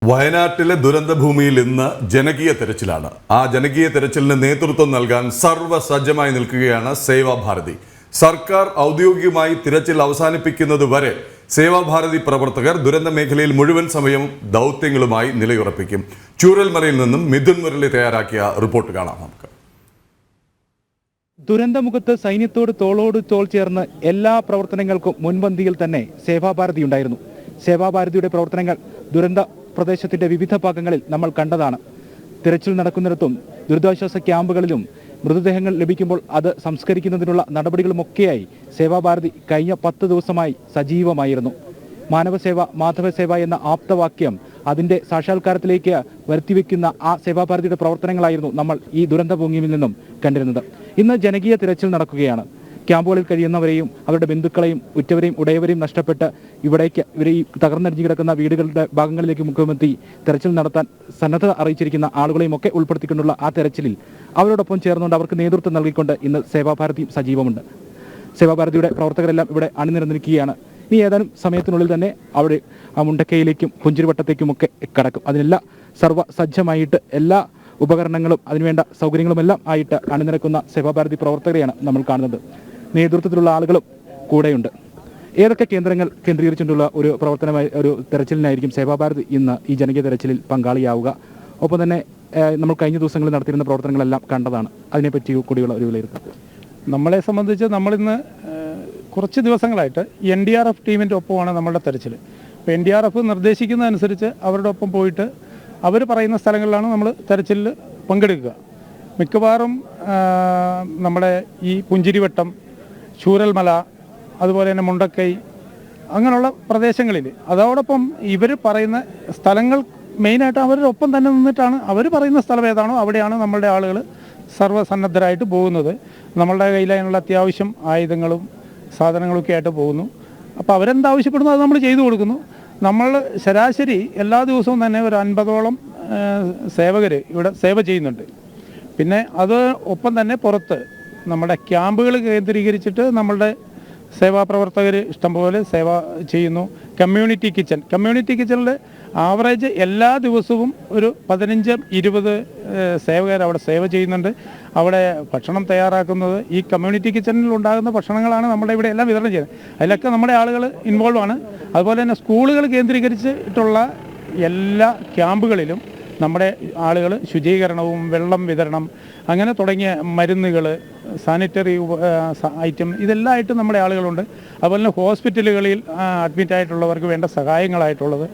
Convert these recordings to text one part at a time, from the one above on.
വയനാട്ടിലെ ദുരന്തഭൂമിയിൽ ഇന്ന് ജനകീയ തെരച്ചിലാണ്. ആ ജനകീയ തെരച്ചിലിന് നേതൃത്വം നൽകാൻ സർവ്വസജ്ജമായി നിൽക്കുകയാണ് സേവാഭാരതി. സർക്കാർ ഔദ്യോഗികമായി തിരച്ചിൽ അവസാനിപ്പിക്കുന്നത് വരെ സേവാഭാരതി പ്രവർത്തകർ ദുരന്ത മേഖലയിൽ മുഴുവൻ സമയം ദൗത്യങ്ങളുമായി നിലയുറപ്പിക്കും. ചൂരൽമലയിൽ നിന്നും മിഥുൻ മുരളി തയ്യാറാക്കിയ റിപ്പോർട്ട് കാണാം. നമുക്ക് ദുരന്തമുഖത്ത് സൈന്യത്തോട് തോളോട് തോൾ ചേർന്ന് എല്ലാ പ്രവർത്തനങ്ങൾക്കും മുൻപന്തിയിൽ തന്നെ സേവാഭാരതി ഉണ്ടായിരുന്നു. സേവാഭാരതിയുടെ പ്രവർത്തനങ്ങൾ ദുരന്ത പ്രദേശത്തിന്റെ വിവിധ ഭാഗങ്ങളിൽ നമ്മൾ കണ്ടതാണ്. തിരച്ചിൽ നടക്കുന്നിടത്തും ദുരിതാശ്വാസ ക്യാമ്പുകളിലും മൃതദേഹങ്ങൾ ലഭിക്കുമ്പോൾ അത് സംസ്കരിക്കുന്നതിനുള്ള നടപടികളുമൊക്കെയായി സേവാഭാരതി കഴിഞ്ഞ 10 ദിവസമായി സജീവമായിരുന്നു. മാനവസേവ മാധവസേവ എന്ന ആപ്തവാക്യം അതിൻ്റെ സാക്ഷാത്കാരത്തിലേക്ക് വരുത്തിവെക്കുന്ന ആ സേവാഭാരതിയുടെ പ്രവർത്തനങ്ങളായിരുന്നു നമ്മൾ ഈ ദുരന്തഭൂമിയിൽ നിന്നും കണ്ടിരുന്നത്. ഇന്ന് ജനകീയ തിരച്ചിൽ നടക്കുകയാണ്. ക്യാമ്പുകളിൽ കഴിയുന്നവരെയും അവരുടെ ബന്ധുക്കളെയും ഉറ്റവരെയും ഉടയവരെയും നഷ്ടപ്പെട്ട് ഇവരെ ഈ തകർന്നടിഞ്ഞു കിടക്കുന്ന വീടുകളുടെ ഭാഗങ്ങളിലേക്ക് മുഖമെത്തി തെരച്ചിൽ നടത്താൻ സന്നദ്ധത അറിയിച്ചിരിക്കുന്ന ആളുകളെയും ഒക്കെ ഉൾപ്പെടുത്തിക്കൊണ്ടുള്ള ആ തെരച്ചിലിൽ അവരോടൊപ്പം ചേർന്നുകൊണ്ട് അവർക്ക് നേതൃത്വം നൽകിക്കൊണ്ട് ഇന്ന് സേവാഭാരതിയും സജീവമുണ്ട്. സേവാഭാരതിയുടെ പ്രവർത്തകരെല്ലാം ഇവിടെ അണിനിരന്നിരിക്കുകയാണ്. ഇനി ഏതാനും സമയത്തിനുള്ളിൽ തന്നെ അവിടെ ആ മുണ്ടക്കയിലേക്കും പുഞ്ചിരിവട്ടത്തേക്കുമൊക്കെ കടക്കും. അതിനെല്ലാം സർവ്വസജ്ജമായിട്ട് എല്ലാ ഉപകരണങ്ങളും അതിനുവേണ്ട സൗകര്യങ്ങളുമെല്ലാം ആയിട്ട് അണിനിരക്കുന്ന സേവാഭാരതി പ്രവർത്തകരെയാണ് നമ്മൾ കാണുന്നത്. നേതൃത്വത്തിലുള്ള ആളുകളും കൂടെയുണ്ട്. ഏതൊക്കെ കേന്ദ്രങ്ങൾ കേന്ദ്രീകരിച്ചുകൊണ്ടുള്ള ഒരു പ്രവർത്തനമായി ഒരു തെരച്ചിലിനായിരിക്കും സേവാഭാരതി ഇന്ന് ഈ ജനകീയ തെരച്ചിലിൽ പങ്കാളിയാവുക? ഒപ്പം തന്നെ നമ്മൾ കഴിഞ്ഞ ദിവസങ്ങളിൽ നടത്തിയിരുന്ന പ്രവർത്തനങ്ങളെല്ലാം കണ്ടതാണ്. അതിനെപ്പറ്റി കൂടിയുള്ള ഒരു വിലയിരുത്തൽ. നമ്മളെ സംബന്ധിച്ച് നമ്മളിന്ന് കുറച്ച് ദിവസങ്ങളായിട്ട് NDRF ടീമിൻ്റെ ഒപ്പമാണ് നമ്മളുടെ തെരച്ചിൽ. ഇപ്പോൾ NDRF നിർദ്ദേശിക്കുന്നതനുസരിച്ച് അവരുടെ ഒപ്പം പോയിട്ട് അവർ പറയുന്ന സ്ഥലങ്ങളിലാണ് നമ്മൾ തെരച്ചിലിൽ പങ്കെടുക്കുക. മിക്കവാറും നമ്മുടെ ഈ പുഞ്ചിരിവട്ടം, ചൂരൽമല, അതുപോലെ തന്നെ മുണ്ടക്കൈ, അങ്ങനെയുള്ള പ്രദേശങ്ങളിൽ അതോടൊപ്പം ഇവർ പറയുന്ന സ്ഥലങ്ങൾ മെയിനായിട്ട് അവരുടെ ഒപ്പം തന്നെ നിന്നിട്ടാണ് അവർ പറയുന്ന സ്ഥലം ഏതാണോ അവിടെയാണ് നമ്മളുടെ ആളുകൾ സർവ്വസന്നദ്ധരായിട്ട് പോകുന്നത്. നമ്മളുടെ കയ്യിലുള്ള അത്യാവശ്യം ആയുധങ്ങളും സാധനങ്ങളൊക്കെ ആയിട്ട് പോകുന്നു. അപ്പോൾ അവരെന്താവശ്യപ്പെടുന്നു അത് നമ്മൾ ചെയ്തു കൊടുക്കുന്നു. നമ്മൾ ശരാശരി എല്ലാ ദിവസവും തന്നെ ഒരു 50ഓളം സേവകർ ഇവിടെ സേവ ചെയ്യുന്നുണ്ട്. പിന്നെ അത് ഒപ്പം തന്നെ പുറത്ത് നമ്മുടെ ക്യാമ്പുകൾ കേന്ദ്രീകരിച്ചിട്ട് നമ്മളുടെ സേവാപ്രവർത്തകർ ഇഷ്ടംപോലെ സേവ ചെയ്യുന്നു. കമ്മ്യൂണിറ്റി കിച്ചണിൽ ആവറേജ് എല്ലാ ദിവസവും ഒരു 15-20 സേവകർ അവിടെ സേവ ചെയ്യുന്നുണ്ട്. അവിടെ ഭക്ഷണം തയ്യാറാക്കുന്നത് ഈ കമ്മ്യൂണിറ്റി കിച്ചണിൽ ഉണ്ടാകുന്ന ഭക്ഷണങ്ങളാണ് നമ്മുടെ ഇവിടെ എല്ലാം വിതരണം ചെയ്യുന്നത്. അതിലൊക്കെ നമ്മുടെ ആളുകൾ ഇൻവോൾവ് ആണ്. അതുപോലെ തന്നെ സ്കൂളുകൾ കേന്ദ്രീകരിച്ചിട്ടുള്ള എല്ലാ ക്യാമ്പുകളിലും നമ്മുടെ ആളുകൾ ശുചീകരണവും വെള്ളം വിതരണം അങ്ങനെ തുടങ്ങിയ മരുന്നുകൾ, സാനിറ്ററി ഐറ്റം ഇതെല്ലാം ആയിട്ട് നമ്മുടെ ആളുകളുണ്ട്. അതുപോലെ തന്നെ ഹോസ്പിറ്റലുകളിൽ അഡ്മിറ്റായിട്ടുള്ളവർക്ക് വേണ്ട സഹായങ്ങളായിട്ടുള്ളത്,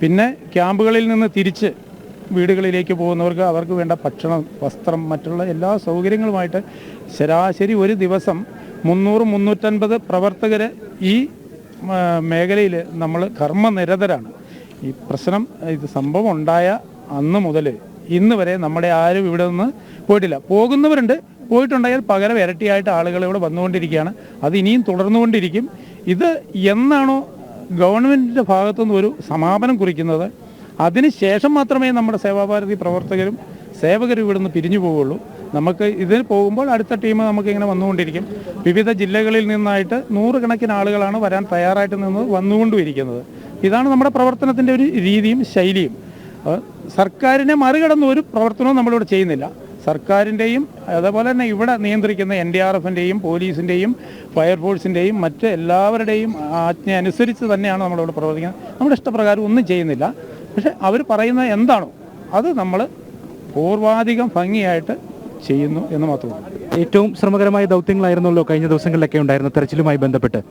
പിന്നെ ക്യാമ്പുകളിൽ നിന്ന് തിരിച്ച് വീടുകളിലേക്ക് പോകുന്നവർക്ക് അവർക്ക് വേണ്ട ഭക്ഷണം, വസ്ത്രം, മറ്റുള്ള എല്ലാ സൗകര്യങ്ങളുമായിട്ട് ശരാശരി ഒരു ദിവസം 300-350 പ്രവർത്തകർ ഈ മേഖലയിൽ നമ്മൾ കർമ്മനിരതരാണ്. ഈ പ്രശ്നം സംഭവം ഉണ്ടായ അന്ന് മുതൽ ഇന്ന് വരെ നമ്മുടെ ആരും ഇവിടെ നിന്ന് പോയിട്ടില്ല. പോകുന്നവരുണ്ട്, പോയിട്ടുണ്ടായാൽ പകരം ഇരട്ടിയായിട്ട് ആളുകൾ ഇവിടെ വന്നുകൊണ്ടിരിക്കുകയാണ്. അത് ഇനിയും തുടർന്നുകൊണ്ടിരിക്കും. ഇത് എന്നാണോ ഗവൺമെൻറ്റിൻ്റെ ഭാഗത്തുനിന്ന് ഒരു സമാപനം കുറിക്കുന്നത് അതിന് ശേഷം മാത്രമേ നമ്മുടെ സേവാഭാരതി പ്രവർത്തകരും സേവകരും ഇവിടുന്ന് പിരിഞ്ഞു പോവുകയുള്ളൂ. നമുക്ക് ഇതിന് പോകുമ്പോൾ അടുത്ത ടീം നമുക്കിങ്ങനെ വന്നുകൊണ്ടിരിക്കും. വിവിധ ജില്ലകളിൽ നിന്നായിട്ട് 100 കണക്കിന് ആളുകളാണ് വരാൻ തയ്യാറായിട്ട് നിന്ന് വന്നുകൊണ്ടിരിക്കുന്നത്. ഇതാണ് നമ്മുടെ പ്രവർത്തനത്തിൻ്റെ ഒരു രീതിയും ശൈലിയും. സർക്കാരിനെ മറികടന്ന ഒരു പ്രവർത്തനവും നമ്മളിവിടെ ചെയ്യുന്നില്ല. സർക്കാരിൻ്റെയും അതുപോലെ തന്നെ ഇവിടെ നിയന്ത്രിക്കുന്ന NDRFൻ്റെയും പോലീസിൻ്റെയും ഫയർഫോഴ്സിൻ്റെയും മറ്റ് എല്ലാവരുടെയും ആജ്ഞ അനുസരിച്ച് തന്നെയാണ് നമ്മളിവിടെ പ്രവർത്തിക്കുന്നത്. നമ്മുടെ ഇഷ്ടപ്രകാരം ഒന്നും ചെയ്യുന്നില്ല. പക്ഷെ അവർ പറയുന്ന എന്താണോ അത് നമ്മൾ പൂർവാധികം ഭംഗിയായിട്ട് ചെയ്യുന്നു എന്ന് മാത്രമേ. ഏറ്റവും ശ്രമകരമായ ദൗത്യങ്ങളായിരുന്നല്ലോ കഴിഞ്ഞ ദിവസങ്ങളിലൊക്കെ ഉണ്ടായിരുന്ന തെരച്ചിലുമായി ബന്ധപ്പെട്ട്.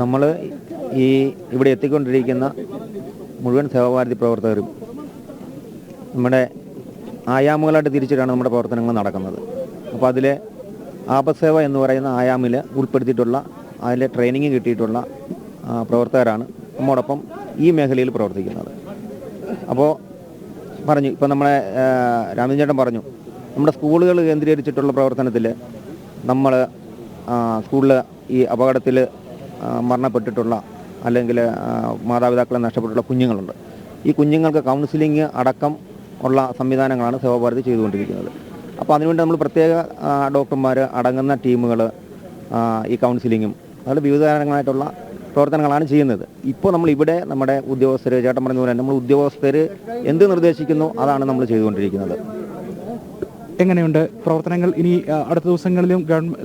നമ്മൾ ഇവിടെ എത്തിക്കൊണ്ടിരിക്കുന്ന മുഴുവൻ സേവാഭാരതി പ്രവർത്തകരും നമ്മുടെ ആയാമുകളായിട്ട് തിരിച്ചിട്ടാണ് നമ്മുടെ പ്രവർത്തനങ്ങൾ നടക്കുന്നത്. അപ്പോൾ അതിലെ ആപത്സേവ എന്ന് പറയുന്ന ആയാമിൽ ഉൾപ്പെടുത്തിയിട്ടുള്ള അതിലെ ട്രെയിനിങ് കിട്ടിയിട്ടുള്ള പ്രവർത്തകരാണ് നമ്മോടൊപ്പം ഈ മേഖലയിൽ പ്രവർത്തിക്കുന്നത്. അപ്പോൾ പറഞ്ഞു, ഇപ്പോൾ നമ്മളെ രാമചന്ദ്രൻ ചേട്ടൻ പറഞ്ഞു, നമ്മുടെ സ്കൂളുകൾ കേന്ദ്രീകരിച്ചിട്ടുള്ള പ്രവർത്തനത്തിൽ നമ്മൾ സ്കൂളിൽ ഈ അപകടത്തിൽ മരണപ്പെട്ടിട്ടുള്ള അല്ലെങ്കിൽ മാതാപിതാക്കളെ നഷ്ടപ്പെട്ടിട്ടുള്ള കുഞ്ഞുങ്ങളുണ്ട്. ഈ കുഞ്ഞുങ്ങൾക്ക് കൗൺസിലിംഗ് അടക്കം ഉള്ള സംവിധാനങ്ങളാണ് സേവാഭാരതി ചെയ്തുകൊണ്ടിരിക്കുന്നത്. അപ്പോൾ അതിനുവേണ്ടി നമ്മൾ പ്രത്യേക ഡോക്ടർമാർ അടങ്ങുന്ന ടീമുകൾ ഈ കൗൺസിലിങ്ങും അതുപോലെ വിവിധ തരങ്ങളായിട്ടുള്ള പ്രവർത്തനങ്ങളാണ് ചെയ്യുന്നത്. ഇപ്പോൾ നമ്മൾ ഇവിടെ നമ്മുടെ ഉദ്യോഗസ്ഥർ, ചേട്ടൻ പറഞ്ഞ പോലെ നമ്മൾ ഉദ്യോഗസ്ഥർ എന്ത് നിർദ്ദേശിക്കുന്നു അതാണ് നമ്മൾ ചെയ്തുകൊണ്ടിരിക്കുന്നത്. എങ്ങനെയുണ്ട് പ്രവർത്തനങ്ങൾ? ഇനി അടുത്ത ദിവസങ്ങളിലും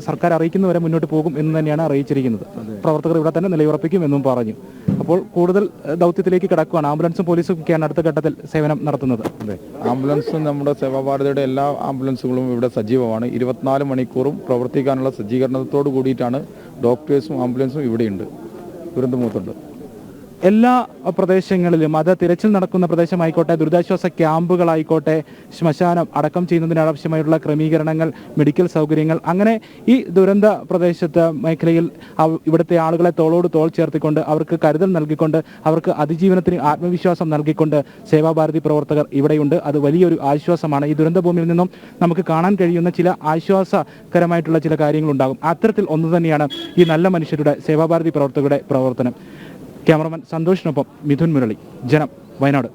സർക്കാർ അറിയിക്കുന്നവരെ മുന്നോട്ട് പോകും എന്ന് തന്നെയാണ് അറിയിച്ചിരിക്കുന്നത്. പ്രവർത്തകർ ഇവിടെ തന്നെ നിലയുറപ്പിക്കും എന്നും പറഞ്ഞു. അപ്പോൾ കൂടുതൽ ദൗത്യത്തിലേക്ക് കിടക്കുകയാണ്. ആംബുലൻസും പോലീസും ഒക്കെയാണ് അടുത്ത ഘട്ടത്തിൽ സേവനം നടത്തുന്നത്. അതെ, ആംബുലൻസും നമ്മുടെ സേവാഭാരതിയുടെ എല്ലാ ആംബുലൻസുകളും ഇവിടെ സജീവമാണ്. 24 മണിക്കൂറും പ്രവർത്തിക്കാനുള്ള സജ്ജീകരണത്തോട് കൂടിയിട്ടാണ് ഡോക്ടേഴ്സും ആംബുലൻസും ഇവിടെയുണ്ട്, ദുരന്തമുഖത്തുണ്ട്. എല്ലാ പ്രദേശങ്ങളിലും, അത് തിരച്ചിൽ നടക്കുന്ന പ്രദേശമായിക്കോട്ടെ, ദുരിതാശ്വാസ ക്യാമ്പുകളായിക്കോട്ടെ, ശ്മശാനം അടക്കം ചെയ്യുന്നതിനാവശ്യമായിട്ടുള്ള ക്രമീകരണങ്ങൾ, മെഡിക്കൽ സൗകര്യങ്ങൾ, അങ്ങനെ ഈ ദുരന്ത പ്രദേശത്ത് മേഖലയിൽ ഇവിടുത്തെ ആളുകളെ തോളോട് തോൾ ചേർത്തിക്കൊണ്ട് അവർക്ക് കരുതൽ നൽകിക്കൊണ്ട് അവർക്ക് അതിജീവനത്തിന് ആത്മവിശ്വാസം നൽകിക്കൊണ്ട് സേവാഭാരതി പ്രവർത്തകർ ഇവിടെയുണ്ട്. അത് വലിയൊരു ആശ്വാസമാണ്. ഈ ദുരന്തഭൂമിയിൽ നിന്നും നമുക്ക് കാണാൻ കഴിയുന്ന ചില ആശ്വാസകരമായിട്ടുള്ള ചില കാര്യങ്ങളുണ്ടാകും. അത്തരത്തിൽ ഒന്ന് തന്നെയാണ് ഈ നല്ല മനുഷ്യരുടെ, സേവാഭാരതി പ്രവർത്തകരുടെ പ്രവർത്തനം. ക്യാമറമാൻ സന്തോഷിനൊപ്പം മിഥുൻ മുരളി, ജനം, വയനാട്.